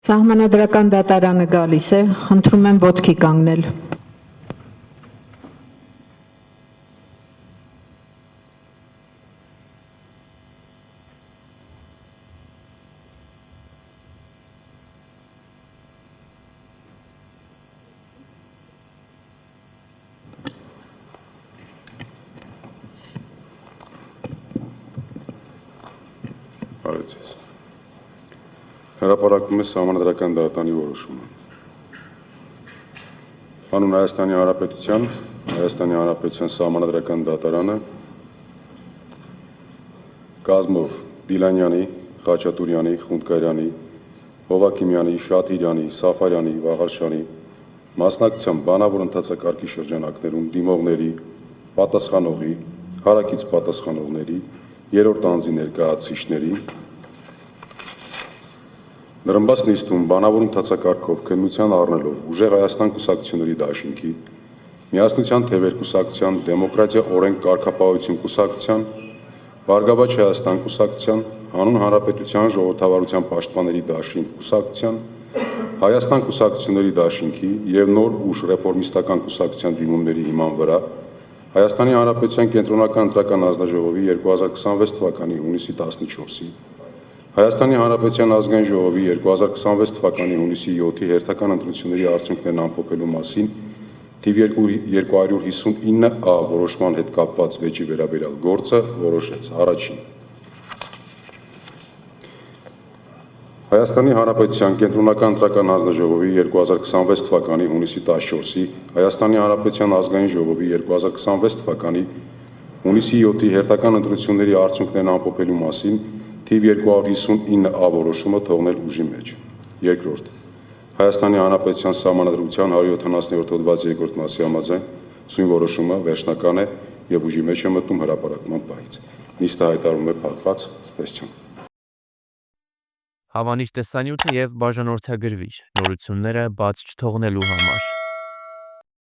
Սահմանադրական դատարանը գալիս է, խնդրում եմ ոտքի կանգնել։ Հարցից։ Հրապարակվում է Սահմանադրական դատարանի որոշումը։ Հանուն Հայաստանի Հանրապետության Սահմանադրական դատարանը կազմով Դիլանյանի, Խաչատուրյանի, Խունդկարյանի, Հովակիմյանի, Շաթիրյանի, Սաֆարյանի, Վաղարշյանի մասնակցությամբ բանավոր ընթացակարգի շրջանակներում դիմողների, պատասխանողի, հարակից պատասխանողների, երրորդ անձի ներկայացուցիչների Նռնբաց նիստում բանավոր ընթացակարգով քննության առնելով Ուժեղ Հայաստան կուսակցությունների դաշինքի, Միասնության թևեր կուսակցության, Դեմոկրատիա օրենք կարգապահություն կուսակցության, Բարգավաճ Հայաստան կուսակցության, Հանուն Հանրապետության ժողովրդավարության պաշտպանների դաշինք կուսակցության, Հայաստան կուսակցությունների դաշինքի եւ Նոր ուժ ռեֆորմիստական կուսակցության դիմումների հիման վրա Հայաստանի Հանրապետության կենտրոնական ընտրական հանձնաժողովի 2026 թվականի հունիսի 14-ի, Հայաստանի Հանրապետության ազգային ժողովի 2026 թվականի հունիսի 7-ի հերթական ընտրությունների արդյունքներն ամփոփելու մասին թիվ 259A որոշման հետ կապված վեճի վերաբերյալ գործը որոշեց. Առաջին. Հայաստանի Հանրապետության կենտրոնական ընտրական հանձնաժողովի 2026 թվականի հունիսի 14-ի, Հայաստանի Հանրապետության ազգային ժողովի 2026 թվականի հունիսի 7-ի հերթական ընտրությունների արդյունքներն ամփոփելու մասին թիվ 259A որոշումը թողնել ուժի մեջ։ Երկրորդ. Հայաստանի Հանրապետության Սահմանադրության 170-րդ հոդվածի 2-րդ մասի համաձայն սույն որոշումը վերջնական է եւ ուժի մեջ է մտնում հրապարակման պահից։ Նիստը հայտարարում է փակված, ցտեսություն։ Հավանիչ տեսանյութը եւ բաժանորդագրվիչ նորությունները բաց չթողնելու համար